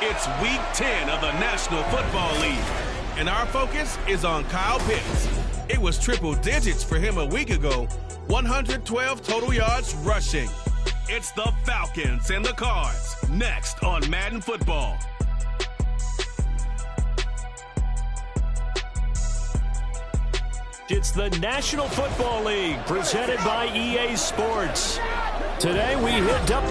It's Week 10 of the National Football League, and our focus is on Kyle Pitts. It was triple digits for him a week ago, 112 total yards rushing. It's the Falcons and the Cards, next on Madden Football. It's the National Football League, presented by EA Sports. Today we hit up.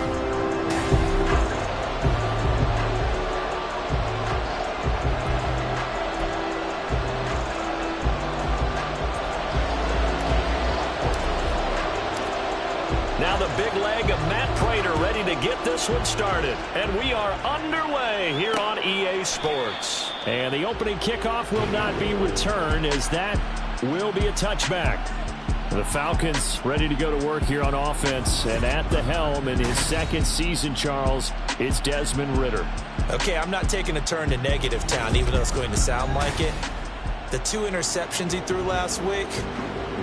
Now the big leg of Matt Prater ready to get this one started. And we are underway here on EA Sports. And the opening kickoff will not be returned, as that will be a touchback. The Falcons ready to go to work here on offense. And at the helm in his second season, Charles, it's Desmond Ridder. Okay, I'm not taking a turn to negative town, even though it's going to sound like it. The 2 interceptions he threw last week,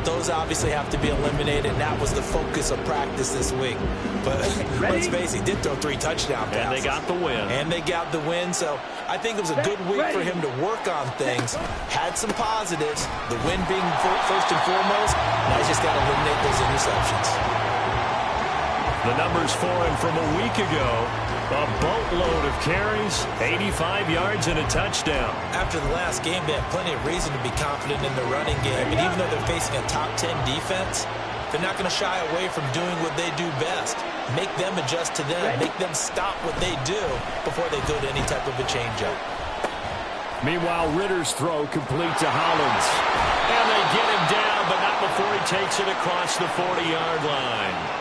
those obviously have to be eliminated, and that was the focus of practice this week. But let's face it, he did throw 3 touchdown passes. And they got the win. And they got the win, so I think it was a good week for him to work on things. Had some positives, the win being first and foremost. Now he's just got to eliminate those interceptions. The numbers for him from a week ago, a boatload of carries, 85 yards and a touchdown. After the last game, they have plenty of reason to be confident in the running game. And even though they're facing a top 10 defense, they're not going to shy away from doing what they do best. Make them adjust to them. Make them stop what they do before they go to any type of a changeup. Meanwhile, Ritter's throw complete to Hollins. And they get him down, but not before he takes it across the 40-yard line.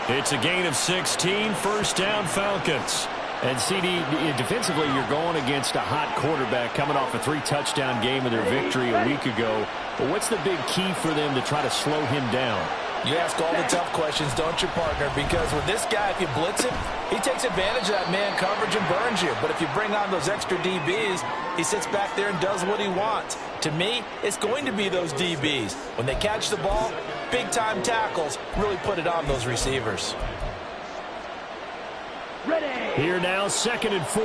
It's a gain of 16, first down Falcons. And CD, defensively, you're going against a hot quarterback coming off a 3-touchdown game in their victory a week ago. But what's the big key for them to try to slow him down? You ask all the tough questions, don't you, partner? Because with this guy, if you blitz him, he takes advantage of that man coverage and burns you. But if you bring on those extra DBs, he sits back there and does what he wants. To me, it's going to be those DBs. When they catch the ball, big-time tackles really put it on those receivers. Ready. Here now, 2nd and 4.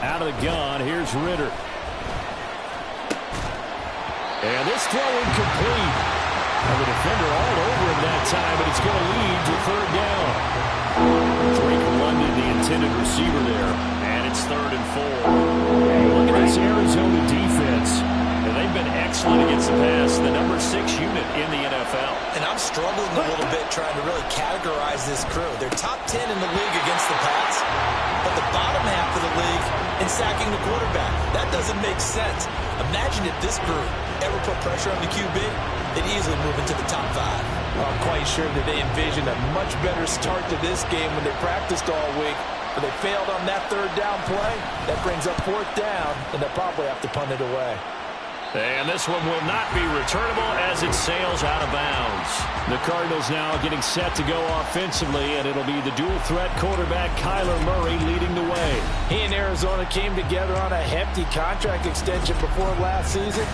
Out of the gun, here's Ridder. And this throw incomplete. And the defender all over him that time, but it's going to lead to 3rd down. Drake London, the intended receiver there. And it's 3rd and 4. Look at this Arizona defense. And they've been excellent against the pass, the number 6 unit in the NFL. And I'm struggling a little bit trying to really categorize this crew. They're top 10 in the league against the pass, but the bottom half of the league in sacking the quarterback. That doesn't make sense. Imagine if this group ever put pressure on the QB, they'd easily move into the top 5. Well, I'm quite sure that they envisioned a much better start to this game when they practiced all week. But they failed on that 3rd down play. That brings up 4th down, and they'll probably have to punt it away. And this one will not be returnable as it sails out of bounds. The Cardinals now getting set to go offensively, and it'll be the dual-threat quarterback Kyler Murray leading the way. He and Arizona came together on a hefty contract extension before last season,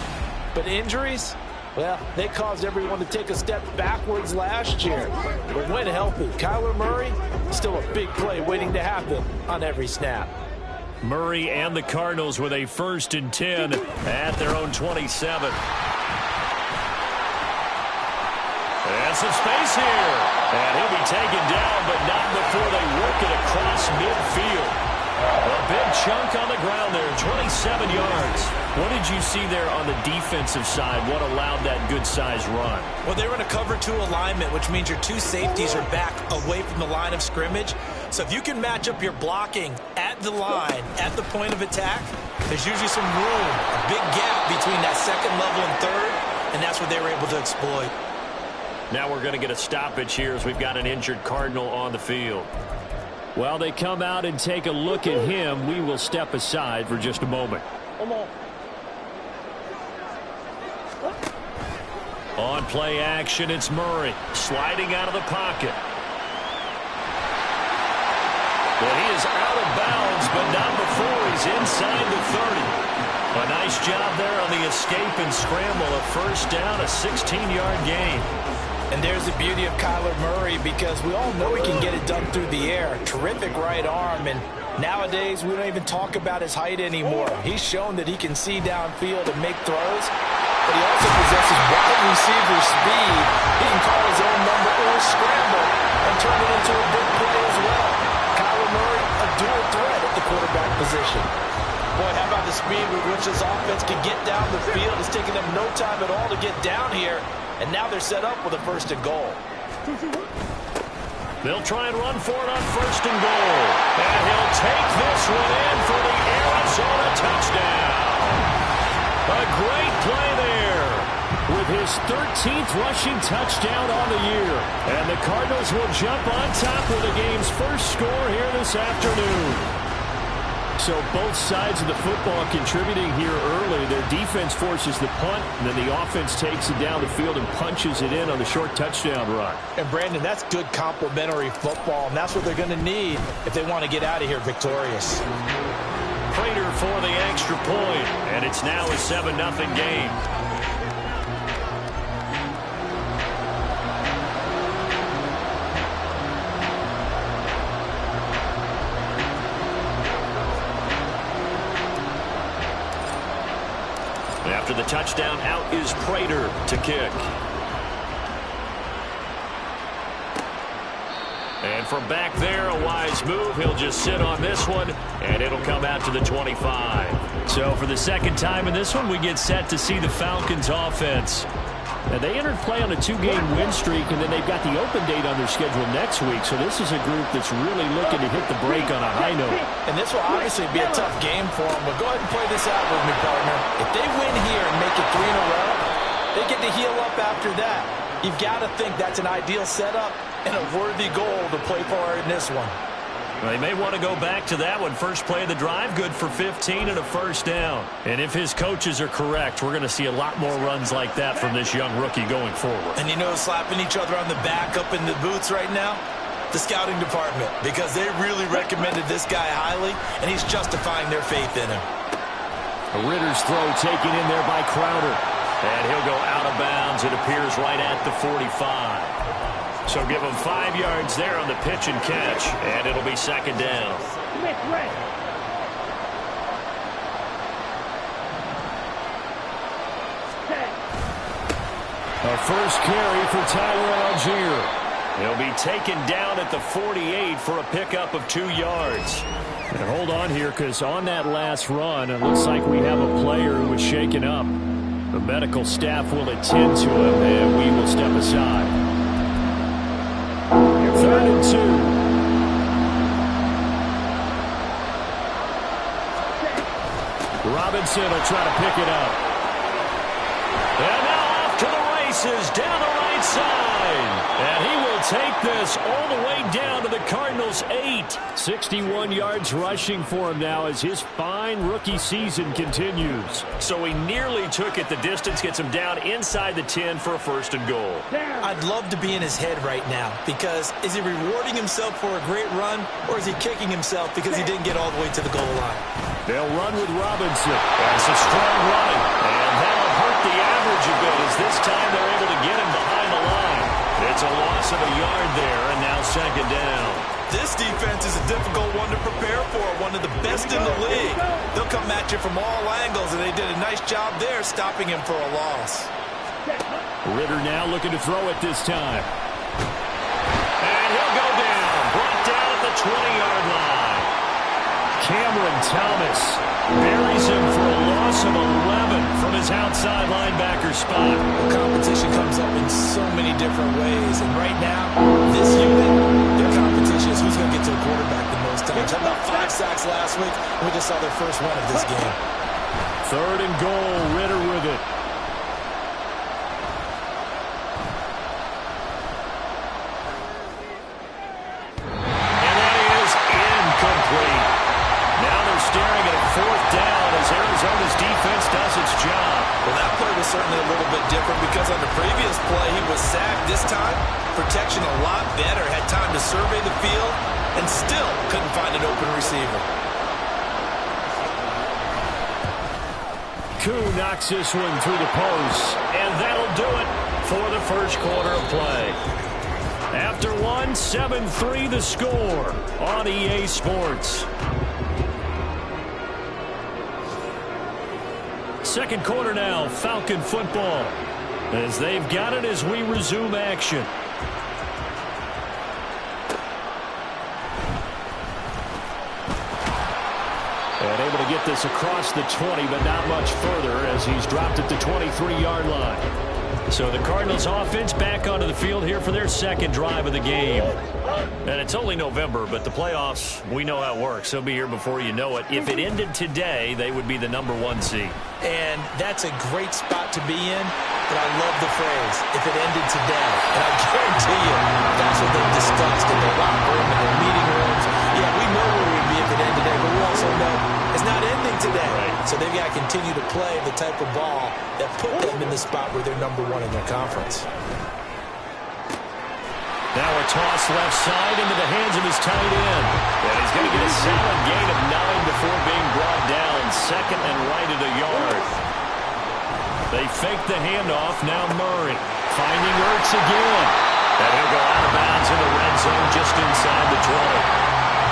but injuries, well, they caused everyone to take a step backwards last year. But when healthy, Kyler Murray, still a big play waiting to happen on every snap. Murray and the Cardinals with a 1st and 10 at their own 27. And some space here. And he'll be taken down, but not before they work it across midfield. A big chunk on the ground there, 27 yards. What did you see there on the defensive side? What allowed that good-sized run? Well, they were in a cover 2 alignment, which means your 2 safeties are back away from the line of scrimmage. So if you can match up your blocking at the line, at the point of attack, there's usually some room, a big gap between that 2nd level and 3rd, and that's what they were able to exploit. Now we're going to get a stoppage here as we've got an injured Cardinal on the field. While they come out and take a look at him, we will step aside for just a moment. On play action, it's Murray sliding out of the pocket. Well, he is out of bounds, but not before he's inside the 30. A nice job there on the escape and scramble. A 1st down, a 16-yard gain. And there's the beauty of Kyler Murray, because we all know he can get it done through the air. Terrific right arm, and nowadays we don't even talk about his height anymore. He's shown that he can see downfield and make throws, but he also possesses wide receiver speed. He can call his own number or scramble and turn it into a big play as well. Kyler Murray, a dual threat at the quarterback position. Boy, how about the speed with which this offense can get down the field? It's taken them no time at all to get down here. And now they're set up with a 1st and goal. They'll try and run for it on 1st and goal. And he'll take this one in for the Arizona touchdown. A great play there with his 13th rushing touchdown on the year. And the Cardinals will jump on top with the game's first score here this afternoon. So both sides of the football contributing here early. Their defense forces the punt, and then the offense takes it down the field and punches it in on the short touchdown run. And, Brandon, that's good complementary football, and that's what they're going to need if they want to get out of here victorious. Prater for the extra point, and it's now a 7-0 game. After the touchdown, out is Prater to kick. And from back there, a wise move. He'll just sit on this one, and it'll come out to the 25. So for the second time in this one, we get set to see the Falcons offense. Now, they entered play on a 2-game win streak, and then they've got the open date on their schedule next week. So this is a group that's really looking to hit the break on a high note. And this will obviously be a tough game for them, but go ahead and play this out with me, partner. If they win here and make it 3 in a row, they get to heal up after that. You've got to think that's an ideal setup and a worthy goal to play for in this one. Well, they may want to go back to that one. First play of the drive, good for 15 and a 1st down. And if his coaches are correct, we're going to see a lot more runs like that from this young rookie going forward. And you know, slapping each other on the back up in the boots right now? The scouting department, because they really recommended this guy highly, and he's justifying their faith in him. A Ritter's throw taken in there by Crowder. And he'll go out of bounds, it appears, right at the 45. So give him 5 yards there on the pitch and catch, and it'll be 2nd down. A first carry for Tyler Algier. He'll be taken down at the 48 for a pickup of 2 yards. And hold on here, because on that last run, it looks like we have a player who was shaken up. The medical staff will attend to him, and we will step aside. 3rd and 2. Robinson will try to pick it up. And now off to the races down the right side. And he will take this all the way down to the Cardinals' 8. 61 yards rushing for him now as his fine rookie season continues. So he nearly took it the distance, gets him down inside the 10 for a 1st and goal. I'd love to be in his head right now, because is he rewarding himself for a great run, or is he kicking himself because he didn't get all the way to the goal line? They'll run with Robinson. That's a strong run, and that'll hurt the average a bit, as this time they're able to get him behind the line. It's a loss of a yard there, and now 2nd down. This defense is a difficult one to prepare for, one of the best in the league. They'll come at you from all angles, and they did a nice job there stopping him for a loss. Ritter now looking to throw it this time. And he'll go down, brought down at the 20-yard line. Cameron Thomas buries him for a loss of 11 from his outside linebacker spot. The competition comes up in so many different ways, and right now, this unit, their competition is who's going to get to the quarterback the most times. How about 5 sacks last week? We just saw their first one of this game. 3rd and goal, Ritter with it. And that is incomplete. Now they're staring at a 4th down as Arizona's defense does its job. Well, that play was certainly a little bit different, because on the previous play, he was sacked. This time, protection a lot better. Had time to survey the field and still couldn't find an open receiver. Koo knocks this one through the post, and that'll do it. for the first quarter of play. After one, 7-3 the score on EA Sports. Second quarter now, Falcon football, as they've got it as we resume action. And able to get this across the 20, but not much further as he's dropped at the 23-yard line. So the Cardinals offense back onto the field here for their second drive of the game. And it's only November, but the playoffs, we know how it works. They'll be here before you know it. If it ended today, they would be the #1 seed. And that's a great spot to be in, but I love the phrase, if it ended today. And I guarantee you, that's what they've discussed in their locker room, in their meeting rooms. Yeah, we know where we'd be if it ended today, but we also know it's not ending today. Right. So they've got to continue to play the type of ball that put them in the spot where they're #1 in their conference. Now a toss left side into the hands of his tight end. And he's going to get a solid gain of 9 before being brought down. Second and right at a yard. They fake the handoff. Now Murray finding Ertz again. And he'll go out of bounds in the red zone just inside the 20.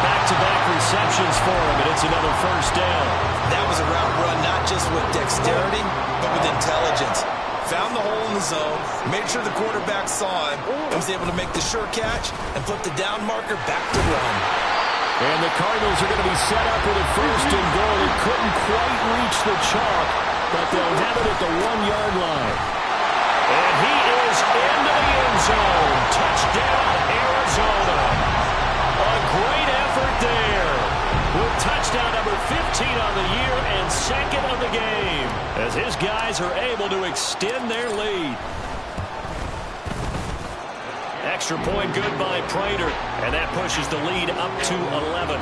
Back-to-back receptions for him, and it's another first down. That was a route run not just with dexterity, but with intelligence. Found the hole in the zone, made sure the quarterback saw him, and was able to make the sure catch and flip the down marker back to run. And the Cardinals are going to be set up with a first and goal. They couldn't quite reach the chalk, but they'll have it at the 1-yard line. And he is into the end zone. Touchdown, Arizona. A great effort there. With touchdown number 15 on the year and second of the game, as his guys are able to extend their lead. Extra point good by Prater, and that pushes the lead up to 11.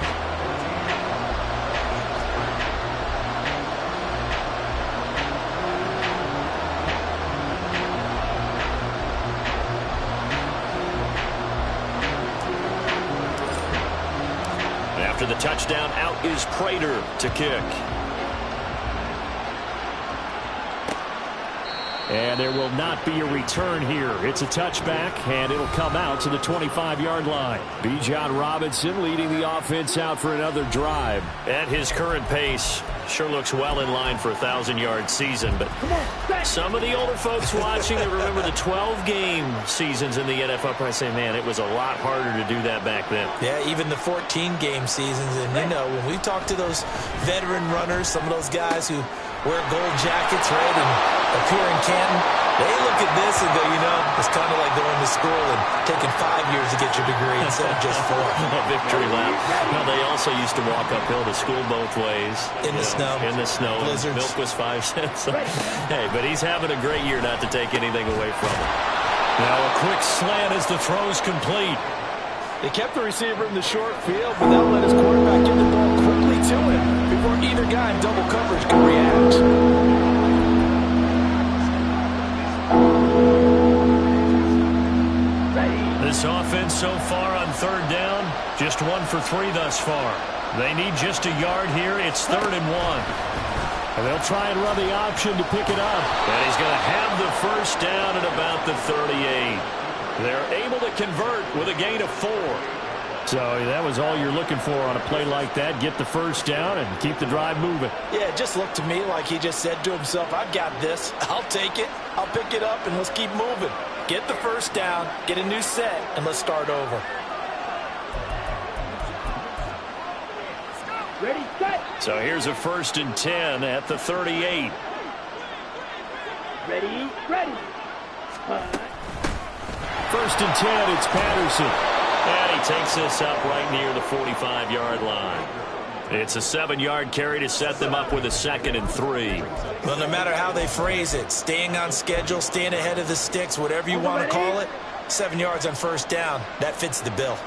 After the touchdown, out is Prater to kick. And there will not be a return here. It's a touchback, and it'll come out to the 25-yard line. Bijan Robinson leading the offense out for another drive. At his current pace, sure looks well in line for a 1,000-yard season. But some of the older folks watching that remember the 12-game seasons in the NFL probably say, man, it was a lot harder to do that back then. Yeah, even the 14-game seasons. And, you know, when we talk to those veteran runners, some of those guys who wear gold jackets, right, and appear in Canton, they look at this and go, you know, it's kind of like going to school and taking 5 years to get your degree instead of just 4. A victory lap. Now, they also used to walk uphill to school both ways. In the snow. In the snow. Blizzards. Milk was 5 cents. Hey, but he's having a great year, not to take anything away from him. Now a quick slant as the throw's complete. They kept the receiver in the short field, but they'll let his quarterback get the ball quickly to him before either guy in double coverage can react. This offense so far on third down, just 1 for 3 thus far. They need just a yard here. It's 3rd and 1. And they'll try and run the option to pick it up. And he's going to have the first down at about the 38. They're able to convert with a gain of 4. So that was all you're looking for on a play like that. Get the first down and keep the drive moving. Yeah, it just looked to me like he just said to himself, I've got this. I'll take it. I'll pick it up, and let's keep moving. Get the first down, get a new set, and let's start over. Ready, set. So here's a 1st and 10 at the 38. Ready, ready. 1st and 10, it's Patterson. And he takes this up right near the 45-yard line. It's a 7-yard carry to set them up with a 2nd and 3. Well, no matter how they phrase it, staying on schedule, staying ahead of the sticks, whatever you want to call it, 7 yards on first down, that fits the bill.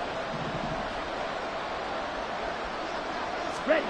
Ready.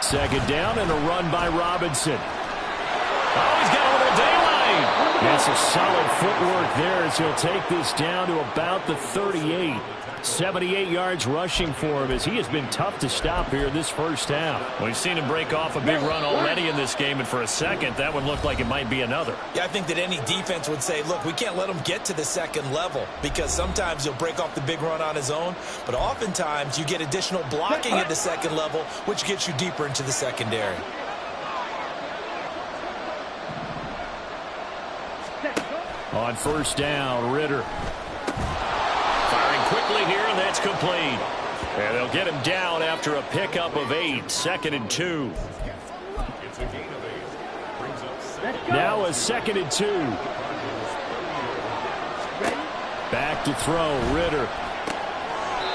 2nd down and a run by Robinson. Oh, he's got a little daylight. And some solid footwork there as he'll take this down to about the 38. 78 yards rushing for him as he has been tough to stop here this first half. We've seen him break off a big run already in this game, and for a second, that one looked like it might be another. Yeah, I think that any defense would say, look, we can't let him get to the second level because sometimes he'll break off the big run on his own, but oftentimes you get additional blocking at the second level, which gets you deeper into the secondary. On first down, Ritter. Firing quickly here, and that's complete. And they'll get him down after a pickup of 8, 2nd and 2. Now a 2nd and 2. Back to throw, Ritter.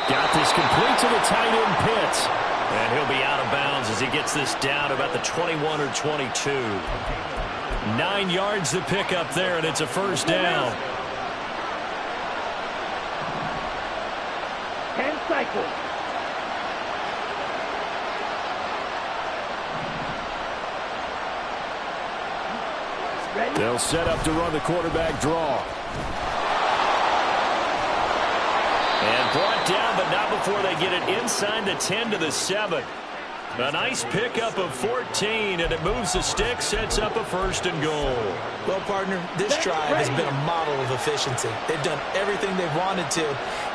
Got this complete to the tight end Pitts. And he'll be out of bounds as he gets this down about the 21 or 22. 9 yards to pick up there, and it's a first down. 10 cycles. They'll set up to run the quarterback draw. And brought down, but not before they get it inside the 10 to the 7. A nice pickup of 14, and it moves the stick, sets up a 1st and goal. Well, partner, this drive has been a model of efficiency. They've done everything they've wanted to,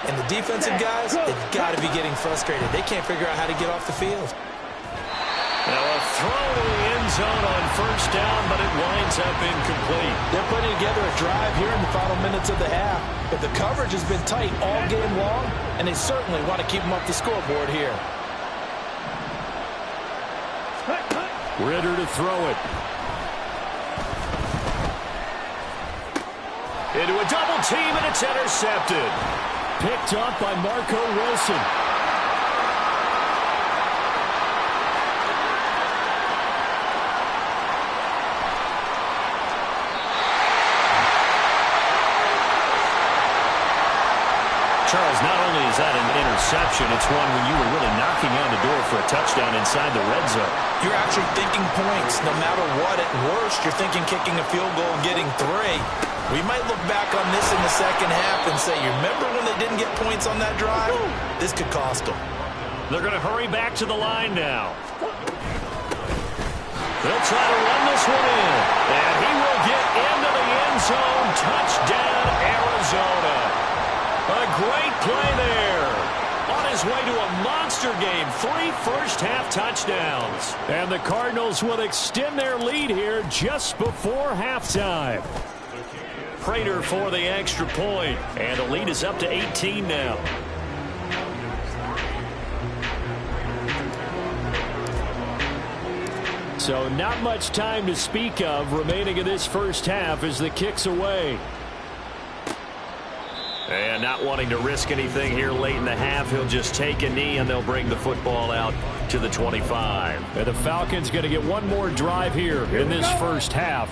and the defensive guys, they've got to be getting frustrated. They can't figure out how to get off the field. Now a throw to the end zone on first down, but it winds up incomplete. They're putting together a drive here in the final minutes of the half, but the coverage has been tight all game long, and they certainly want to keep them off the scoreboard here. Ritter to throw it. Into a double team, and it's intercepted. Picked up by Marco Wilson. Charles, not only is that an interception, it's one when you were really knocking on the door for a touchdown inside the red zone. You're actually thinking points no matter what. At worst, you're thinking kicking a field goal, getting 3. We might look back on this in the second half and say, you remember when they didn't get points on that drive? This could cost them. They're going to hurry back to the line now. They'll try to run this one in. And he will get into the end zone. Touchdown, Arizona. A great play there. On his way to a monster game. 3 first-half touchdowns. And the Cardinals will extend their lead here just before halftime. Prater for the extra point. And the lead is up to 18 now. So not much time to speak of remaining in this first half as the kick's away. And not wanting to risk anything here late in the half, he'll just take a knee and they'll bring the football out to the 25. And the Falcons going to get one more drive here in this first half.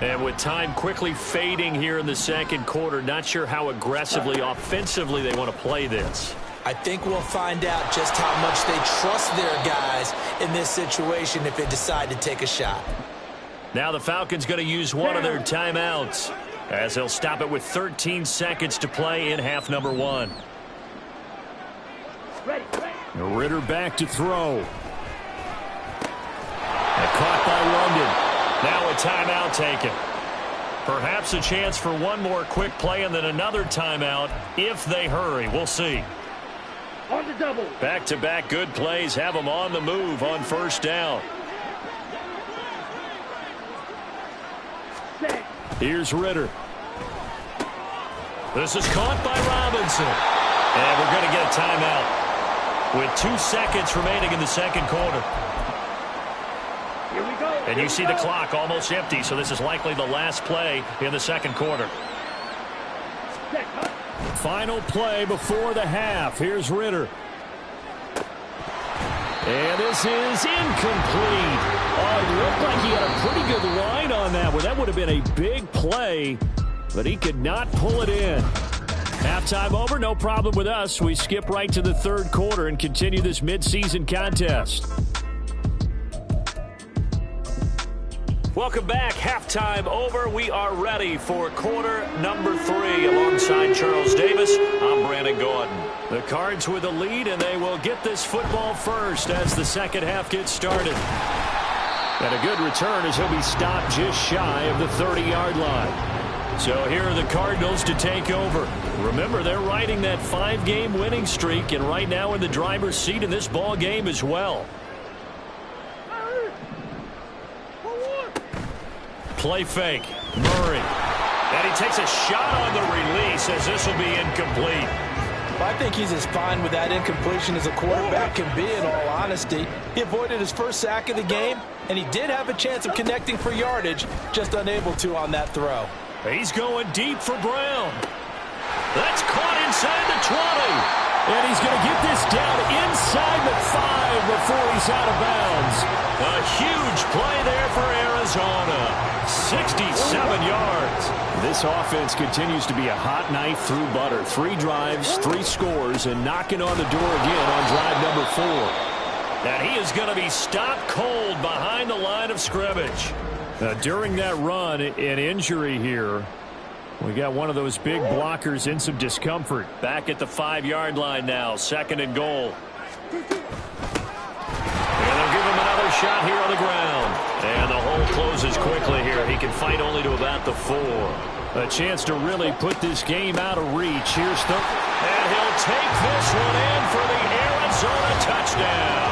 And with time quickly fading here in the second quarter, not sure how aggressively, offensively they want to play this. I think we'll find out just how much they trust their guys in this situation if they decide to take a shot. Now the Falcons going to use one of their timeouts, as they'll stop it with 13 seconds to play in half number 1. Ritter back to throw. And caught by London. Now a timeout taken. Perhaps a chance for one more quick play and then another timeout if they hurry. We'll see. On the double. Back-to-back good plays have them on the move on first down. Here's Ritter. This is caught by Robinson. And we're going to get a timeout with 2 seconds remaining in the second quarter. Here we go. And you see the clock almost empty, so this is likely the last play in the second quarter. Final play before the half. Here's Ritter. And this is incomplete. Oh, it looked like he had a pretty good line on that one. That would have been a big play, but he could not pull it in. Halftime over, no problem with us. We skip right to the third quarter and continue this midseason contest. Welcome back. Halftime over. We are ready for quarter number 3. Alongside Charles Davis, I'm Brandon Gordon. The Cards with the lead, and they will get this football first as the second half gets started. And a good return as he'll be stopped just shy of the 30-yard line. So here are the Cardinals to take over. Remember, they're riding that 5-game winning streak, and right now in the driver's seat in this ball game as well. Play fake. Murray. And he takes a shot on the release as this will be incomplete. Well, I think he's as fine with that incompletion as a quarterback can be, in all honesty. He avoided his first sack of the game, and he did have a chance of connecting for yardage, just unable to on that throw. He's going deep for Brown. That's caught inside the 20. And he's going to get this down inside the 5 before he's out of bounds. A huge play there for Arizona. 67 yards. This offense continues to be a hot knife through butter. 3 drives, 3 scores, and knocking on the door again on drive number 4. And he is going to be stopped cold behind the line of scrimmage. During that run, an injury here. We got one of those big blockers in some discomfort. Back at the 5-yard line now. 2nd and goal. And they'll give him another shot here on the ground. And the hole closes quickly here. He can fight only to about the 4. A chance to really put this game out of reach. Here's the... And he'll take this one in for the Arizona touchdown.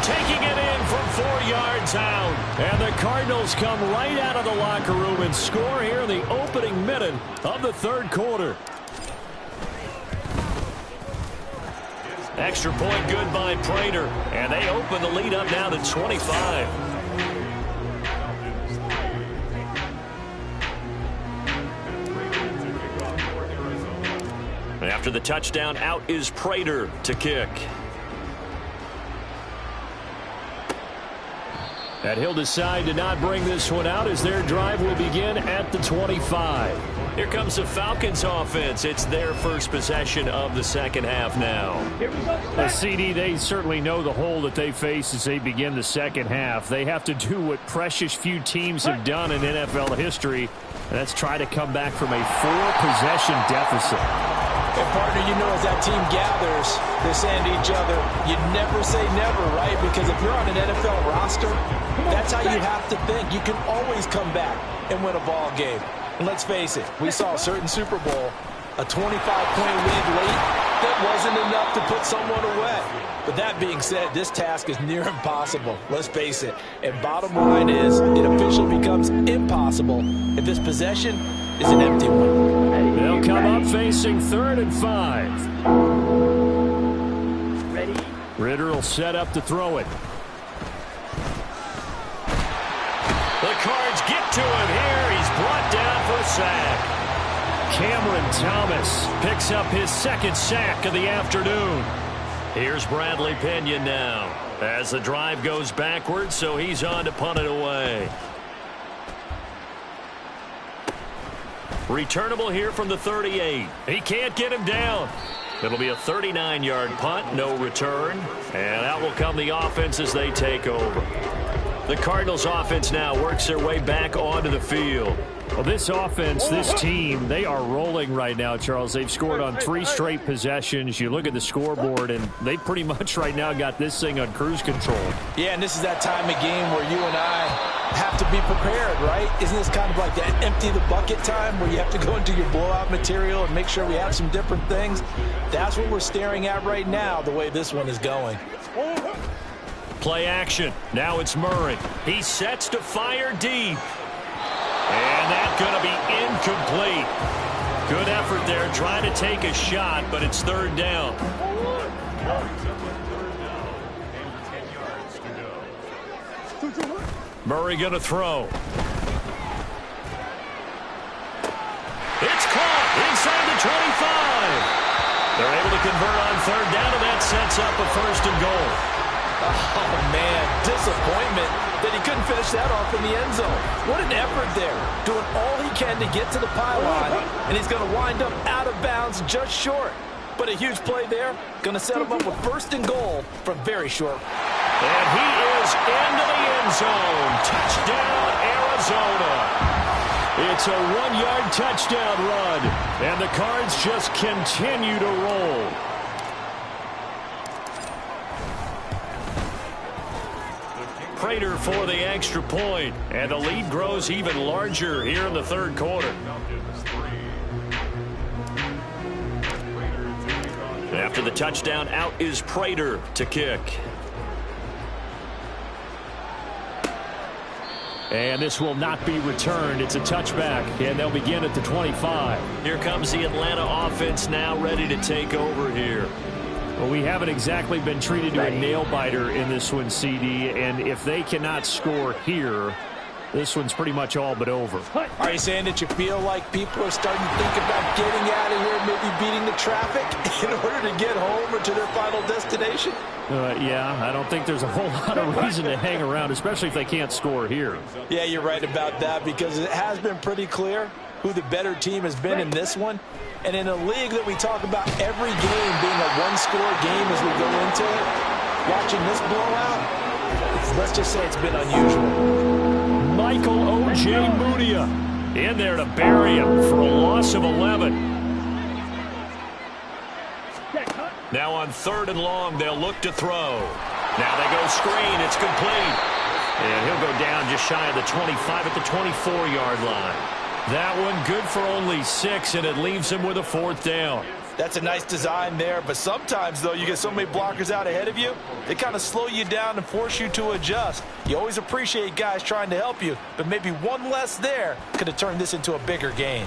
Taking it in from 4 yards out. And the Cardinals come right out of the locker room and score here in the opening minute of the 3rd quarter. Extra point good by Prater. And they open the lead up now to 25. After the touchdown, out is Prater to kick. And he'll decide to not bring this one out as their drive will begin at the 25. Here comes the Falcons offense. It's their first possession of the second half now. CD, they certainly know the hole that they face as they begin the second half. They have to do what precious few teams have done in NFL history, and that's try to come back from a 4-possession deficit. And partner, you know, as that team gathers, they're saying to each other, you never say never, right? Because if you're on an NFL roster, that's how you have to think. You can always come back and win a ball game. And let's face it, we saw a certain Super Bowl, a 25-point lead late, that wasn't enough to put someone away. But that being said, this task is near impossible. Let's face it. And bottom line is, it officially becomes impossible if this possession is an empty one. They'll come up facing 3rd and 5. Ready? Ritter will set up to throw it. The Cards get to him here. He's brought down for a sack. Cameron Thomas picks up his 2nd sack of the afternoon. Here's Bradley Pinion now as the drive goes backwards, so he's on to punt it away. Returnable here from the 38. He can't get him down. It'll be a 39-yard punt, no return. And out will come the offense as they take over. The Cardinals offense now works their way back onto the field. Well, this offense, this team, they are rolling right now, Charles. They've scored on 3 straight possessions. You look at the scoreboard, and they pretty much right now got this thing on cruise control. Yeah, and this is that time of game where you and I have to be prepared, right? Isn't this kind of like that empty the bucket time where you have to go into your blowout material and make sure we have some different things? That's what we're staring at right now, the way this one is going. Play action. Now it's Murray. He sets to fire deep. And that's going to be incomplete. Good effort there trying to take a shot, but it's 3rd down. Murray going to throw. It's caught inside the 25. They're able to convert on 3rd down, and that sets up a 1st and goal. Oh, man, disappointment that he couldn't finish that off in the end zone. What an effort there, doing all he can to get to the pylon, and he's going to wind up out of bounds just short. But a huge play there, going to set him up with 1st and goal from very short. And he is into the end zone. Touchdown, Arizona. It's a 1-yard touchdown run, and the Cards just continue to roll. Prater for the extra point, and the lead grows even larger here in the third quarter. After the touchdown, out is Prater to kick. And this will not be returned. It's a touchback, and they'll begin at the 25. Here comes the Atlanta offense now ready to take over here. Well, we haven't exactly been treated to a nail-biter in this one, CD, and if they cannot score here, this one's pretty much all but over. Are you saying that you feel like people are starting to think about getting out of here, maybe beating the traffic in order to get home or to their final destination? Yeah, I don't think there's a whole lot of reason to hang around, especially if they can't score here. Yeah, you're right about that, because it has been pretty clear who the better team has been in this one. And in a league that we talk about every game being a one-score game as we go into it, watching this blowout, let's just say it's been unusual. Michael O.J. Mudia in there to bury him for a loss of 11. Now on 3rd and long, they'll look to throw. Now they go screen. It's complete. And he'll go down just shy of the 25 at the 24-yard line. That one good for only 6, and it leaves him with a 4th down. That's a nice design there, but sometimes, though, you get so many blockers out ahead of you, they kind of slow you down and force you to adjust. You always appreciate guys trying to help you, but maybe one less there could have turned this into a bigger gain.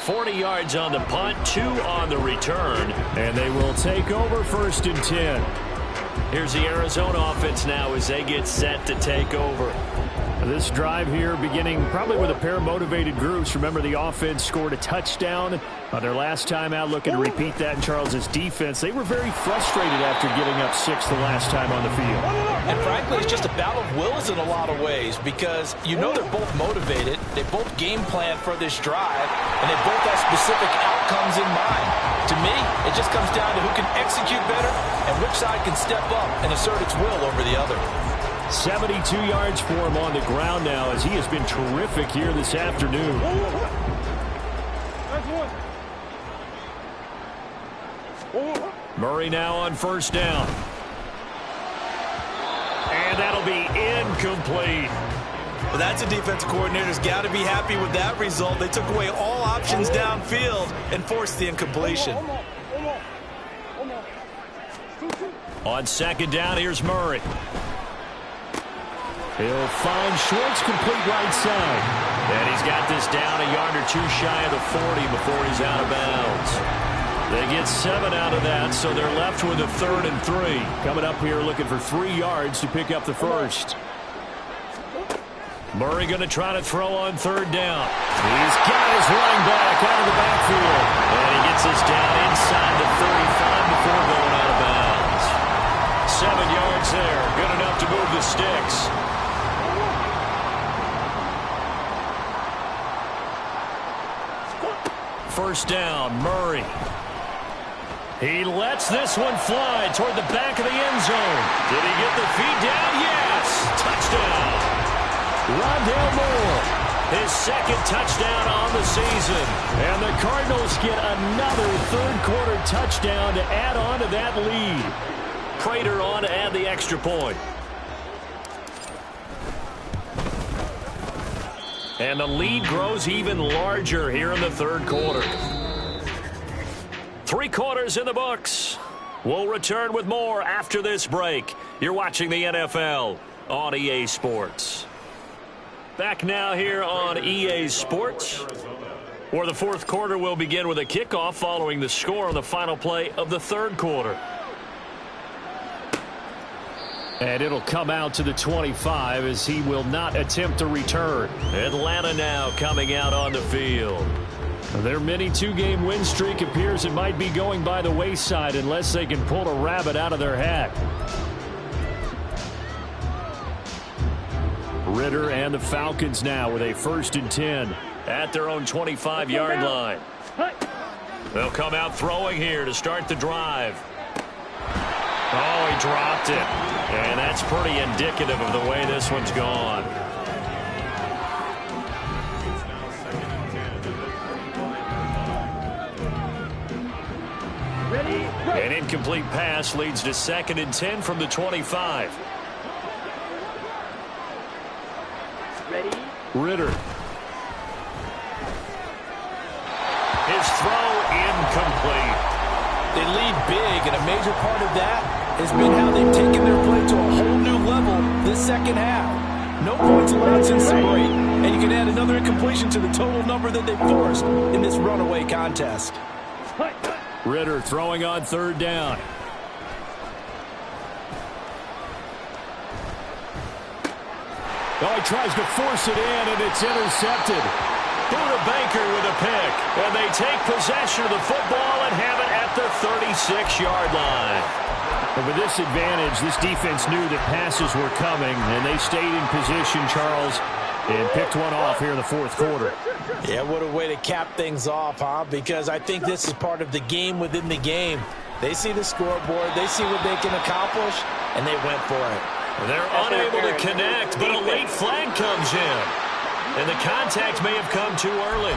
40 yards on the punt, 2 on the return. And they will take over 1st and 10. Here's the Arizona offense now as they get set to take over. This drive here beginning probably with a pair of motivated groups. Remember, the offense scored a touchdown on their last time out, looking to repeat that in Charles's defense. They were very frustrated after giving up 6 the last time on the field. And frankly, it's just a battle of wills in a lot of ways, because you know they're both motivated, they both game plan for this drive, and they both have specific outcomes in mind. To me, it just comes down to who can execute better and which side can step up and assert its will over the other. 72 yards for him on the ground now, as he has been terrific here this afternoon. Murray now on 1st down. And that'll be incomplete. Well, that's a defensive coordinator's got to be happy with that result. They took away all options downfield and forced the incompletion. On 2nd down, here's Murray. He'll find Schwartz complete right side. And he's got this down a yard or 2 shy of the 40 before he's out of bounds. They get 7 out of that, so they're left with a 3rd and 3. Coming up here looking for 3 yards to pick up the 1st. Murray going to try to throw on 3rd down. He's got his running back out of the backfield. And he gets this down inside the 35 before going out of bounds. 7 yards there. Good enough to move the sticks. 1st down, Murray. He lets this one fly toward the back of the end zone. Did he get the feet down? Yes! Touchdown! Rondale Moore. His 2nd touchdown on the season. And the Cardinals get another 3rd quarter touchdown to add on to that lead. Prater on to add the extra point. And the lead grows even larger here in the 3rd quarter. 3 quarters in the books. We'll return with more after this break. You're watching the NFL on EA Sports. Back now here on EA Sports, where the 4th quarter will begin with a kickoff following the score on the final play of the 3rd quarter. And it'll come out to the 25 as he will not attempt to return. Atlanta now coming out on the field. Their mini 2-game win streak appears it might be going by the wayside unless they can pull a rabbit out of their hat. Ritter and the Falcons now with a 1st and 10. At their own 25-yard line. They'll come out throwing here to start the drive. Oh, he dropped it. And that's pretty indicative of the way this one's gone. An incomplete pass leads to 2nd and 10 from the 25. Ready? Ritter. His throw incomplete. They lead big, and a major part of that has been how they've taken their play to a whole new level this second half. No points allowed since the break, and you can add another incompletion to the total number that they forced in this runaway contest. Ritter throwing on 3rd down. Oh, he tries to force it in, and it's intercepted. Buda Baker with a pick, and they take possession of the football and have it at the 36-yard line. And with this advantage, this defense knew that passes were coming, and they stayed in position, Charles, and picked one off here in the 4th quarter. Yeah, what a way to cap things off, huh? Because I think this is part of the game within the game. They see the scoreboard, they see what they can accomplish, and they went for it. They're unable to connect, but a late flag comes in. And the contact may have come too early.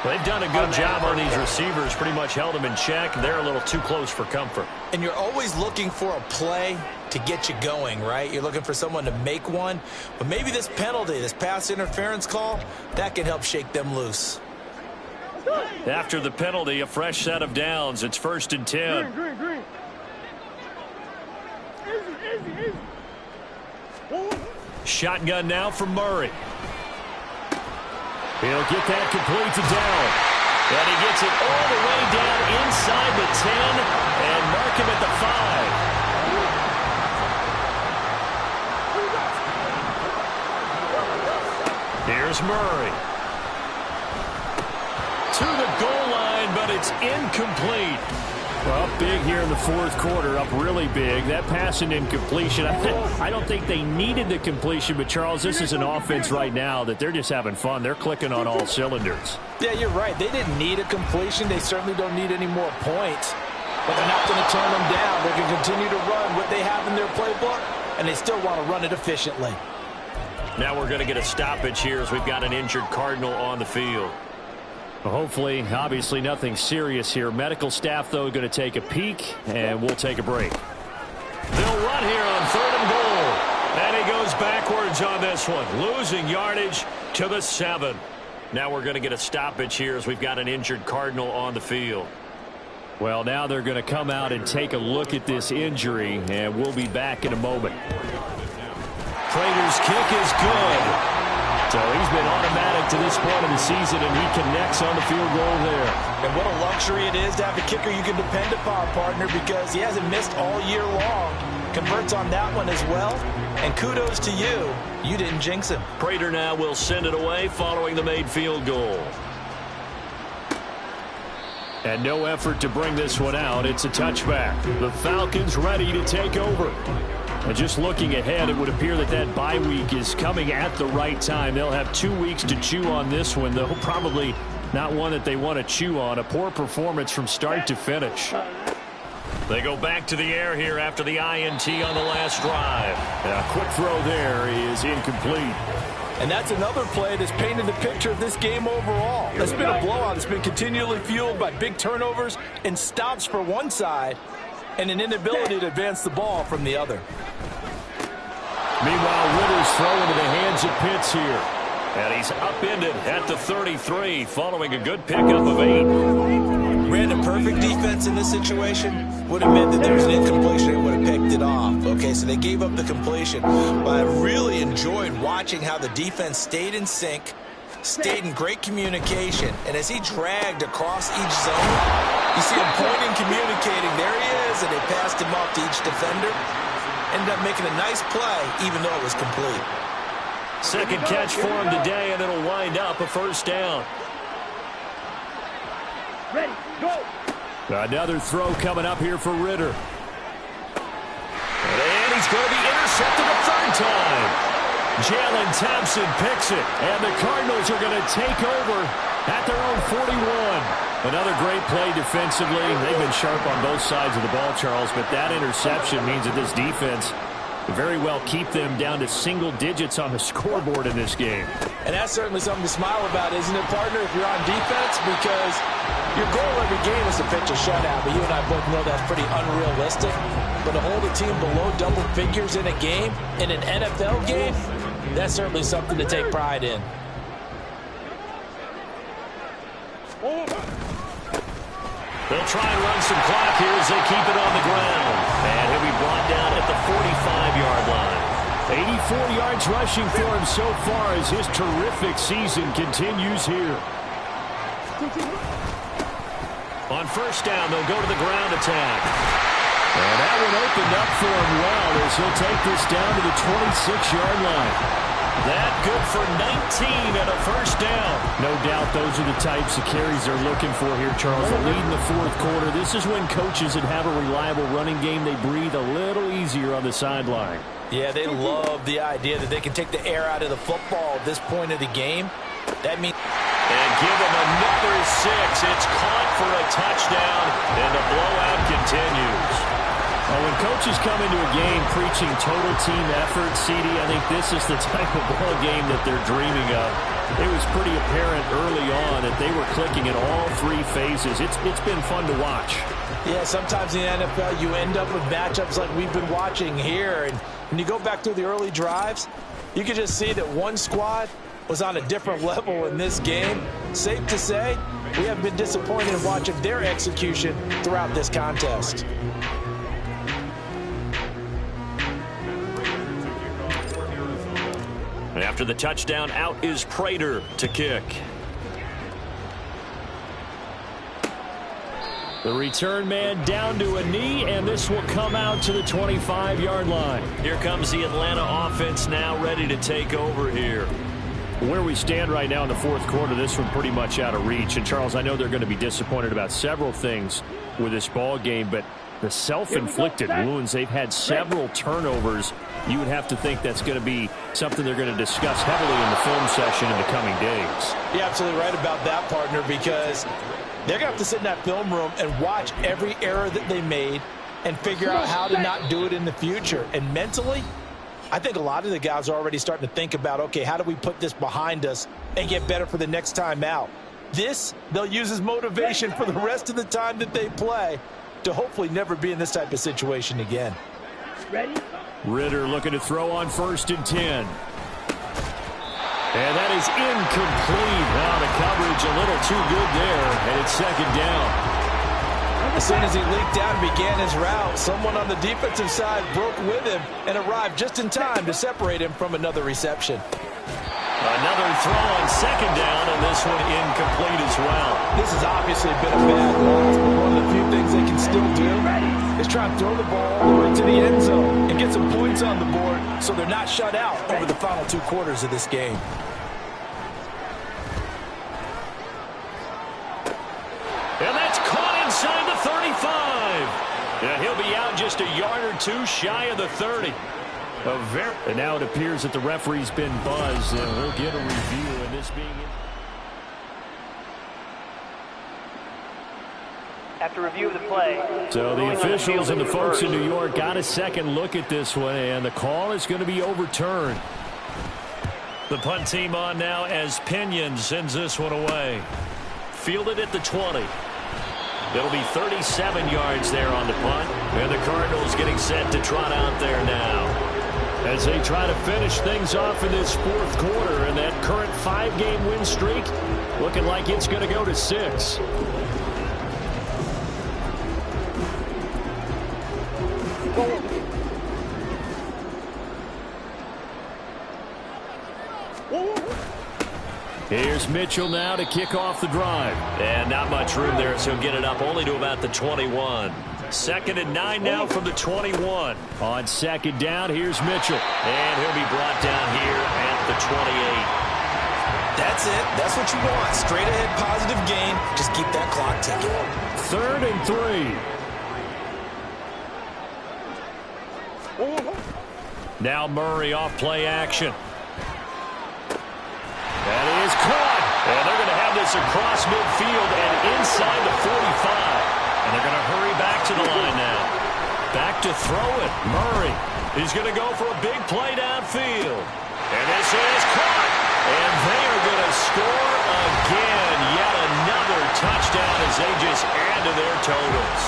They've done a good job on these receivers, pretty much held them in check. They're a little too close for comfort. And you're always looking for a play to get you going, right? You're looking for someone to make one. But maybe this penalty, this pass interference call, that can help shake them loose. After the penalty, a fresh set of downs. It's 1st and 10. Green. Easy. Shotgun now from Murray. He'll get that complete to Down. And he gets it all the way down inside the 10 and mark him at the 5. Here's Murray. To the goal line, but it's incomplete. Well, big here in the 4th quarter, up really big. That pass and incompletion, I don't think they needed the completion, but Charles, this is an offense right now that they're just having fun. They're clicking on all cylinders. Yeah, you're right. They didn't need a completion. They certainly don't need any more points. But they're not going to turn them down. They're going to continue to run what they have in their playbook, and they still want to run it efficiently. Now we're going to get a stoppage here as we've got an injured Cardinal on the field. Well, hopefully, obviously nothing serious here. Medical staff, though, going to take a peek, and we'll take a break. They'll run here on 3rd and goal. And he goes backwards on this one, losing yardage to the 7. Now we're going to get a stoppage here as we've got an injured Cardinal on the field. Well, now they're going to come out and take a look at this injury, and we'll be back in a moment. Prater's kick is good. So he's been automatic to this point of the season, and he connects on the field goal there. And what a luxury it is to have a kicker you can depend upon, partner, because he hasn't missed all year long. Converts on that one as well. And kudos to you. You didn't jinx him. Prater now will send it away following the made field goal. And no effort to bring this one out. It's a touchback. The Falcons ready to take over. And just looking ahead, it would appear that that bye week is coming at the right time. They'll have 2 weeks to chew on this one, though probably not one that they want to chew on. A poor performance from start to finish. They go back to the air here after the INT on the last drive. A quick throw there is incomplete. And that's another play that's painted the picture of this game overall. It's been a blowout. It's been continually fueled by big turnovers and stops for one side and an inability to advance the ball from the other. Meanwhile, Ritter's throw into the hands of Pitts here. And he's upended at the 33 following a good pickup of 8. Brandon, perfect defense in this situation would have meant that there was an incompletion. They would have picked it off. Okay, so they gave up the completion. But I really enjoyed watching how the defense stayed in sync, stayed in great communication. And as he dragged across each zone, you see him pointing, communicating. There he is, and they passed him off to each defender. Ended up making a nice play, even though it was complete. Second catch for him today, and it'll wind up a first down. Ready, go! Another throw coming up here for Ritter. And he's going to be intercepted a third time. Jalen Thompson picks it, and the Cardinals are going to take over at their own 41. Another great play defensively. They've been sharp on both sides of the ball, Charles, but that interception means that this defense very well keep them down to single digits on the scoreboard in this game. And that's certainly something to smile about, isn't it, partner, if you're on defense? Because your goal every game is to pitch a shutout, but you and I both know that's pretty unrealistic. But to hold a team below double figures in a game, in an NFL game, that's certainly something to take pride in. They'll try and run some clock here as they keep it on the ground. And he'll be brought down at the 45-yard line. 84 yards rushing for him so far as his terrific season continues here. On first down, they'll go to the ground attack. And that one opened up for him well as he'll take this down to the 26-yard line. That good for 19 and a first down. No doubt those are the types of carries they're looking for here, Charles. A lead in the fourth quarter. This is when coaches that have a reliable running game, they breathe a little easier on the sideline. Yeah, they love the idea that they can take the air out of the football at this point of the game. That means... And give them another 6. It's caught for a touchdown, and the blowout continues. Well, when coaches come into a game preaching total team effort, CD, I think this is the type of ball game that they're dreaming of. It was pretty apparent early on that they were clicking in all three phases. It's been fun to watch. Yeah, sometimes in the NFL you end up with matchups like we've been watching here. And when you go back through the early drives, you can just see that one squad was on a different level in this game. Safe to say, we have been disappointed in watching their execution throughout this contest. After the touchdown, out is Prater to kick. The return man down to a knee, and this will come out to the 25-yard line. Here comes the Atlanta offense now ready to take over here. Where we stand right now in the fourth quarter, this one pretty much out of reach. And, Charles, I know they're going to be disappointed about several things with this ball game, but the self-inflicted wounds, they've had several turnovers. You would have to think that's going to be something they're going to discuss heavily in the film session in the coming days. You're absolutely right about that, partner, because they're going to have to sit in that film room and watch every error that they made and figure out how to not do it in the future. And mentally, I think a lot of the guys are already starting to think about, okay, how do we put this behind us and get better for the next time out? This, they'll use as motivation for the rest of the time that they play to hopefully never be in this type of situation again. Ready? Ritter looking to throw on 1st and 10. And that is incomplete. Now the coverage a little too good there, and it's 2nd down. As soon as he leaked out and began his route, someone on the defensive side broke with him and arrived just in time to separate him from another reception. Another throw on 2nd down, and this one incomplete as well. This has obviously been a bad loss, but one of the few things they can still do is try and throw the ball all the way to the end zone and get some points on the board so they're not shut out over the final 2 quarters of this game. And that's caught inside the 35. And he'll be out just a yard or 2 shy of the 30. And now it appears that the referee's been buzzed, and we'll get a review of this being... After review of the play. So the officials and the folks in New York got a second look at this one, and the call is going to be overturned. The punt team on now as Pinion sends this one away. Fielded at the 20. It'll be 37 yards there on the punt. And the Cardinals getting set to trot out there now, as they try to finish things off in this fourth quarter. And that current 5-game win streak looking like it's going to go to 6. Here's Mitchell now to kick off the drive. And not much room there, so he'll get it up only to about the 21. 2nd and 9 now from the 21. On 2nd down, here's Mitchell. And he'll be brought down here at the 28. That's it. That's what you want. Straight ahead positive gain. Just keep that clock ticking. 3rd and 3. Now Murray off play action. That is caught. And they're going to have this across midfield and inside the 45. And they're going to hurry back to the line now. Back to throw it. Murray. He's going to go for a big play downfield. And this is caught. And they are going to score again. Yet another touchdown as they just add to their totals.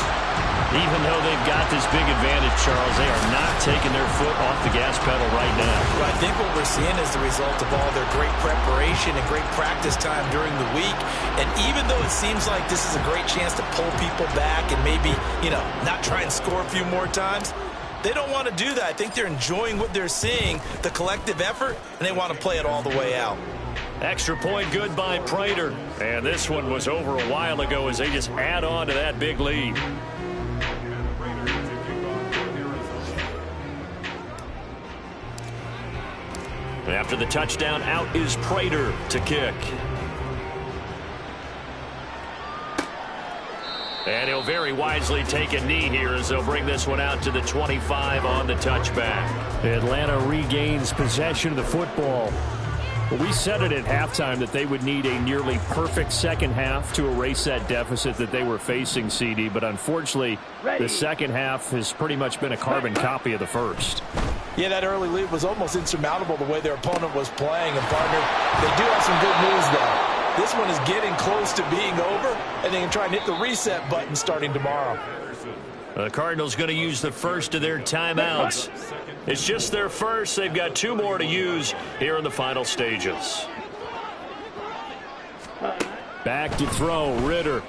Even though they've got this big advantage, Charles, they are not taking their foot off the gas pedal right now. Well, I think what we're seeing is the result of all their great preparation and great practice time during the week. And even though it seems like this is a great chance to pull people back and maybe, not try and score a few more times, they don't want to do that. I think they're enjoying what they're seeing, the collective effort, and they want to play it all the way out. Extra point good by Prater. And this one was over a while ago as they just add on to that big lead. After the touchdown, out is Prater to kick. And he'll very wisely take a knee here as they'll bring this one out to the 25 on the touchback. Atlanta regains possession of the football. Well, we said it at halftime that they would need a nearly perfect second half to erase that deficit that they were facing, CD. But unfortunately, the second half has pretty much been a carbon copy of the first. Yeah, that early lead was almost insurmountable the way their opponent was playing. And, partner, they do have some good news, though. This one is getting close to being over, and they can try and hit the reset button starting tomorrow. The Cardinals going to use the first of their timeouts. It's just their first. They've got 2 more to use here in the final stages. Back to throw, Ritter.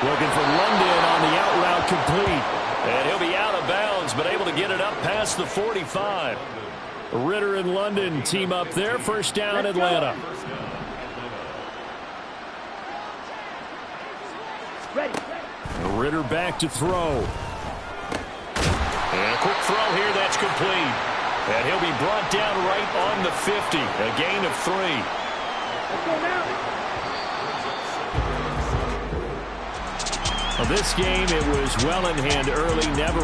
Looking for London on the out route complete. And he'll be out of bounds, but able to get it up past the 45. Ritter and London team up there. First down, Atlanta. Ritter back to throw. And a quick throw here, that's complete. And he'll be brought down right on the 50. A gain of 3. Well, this game, it was well in hand early, never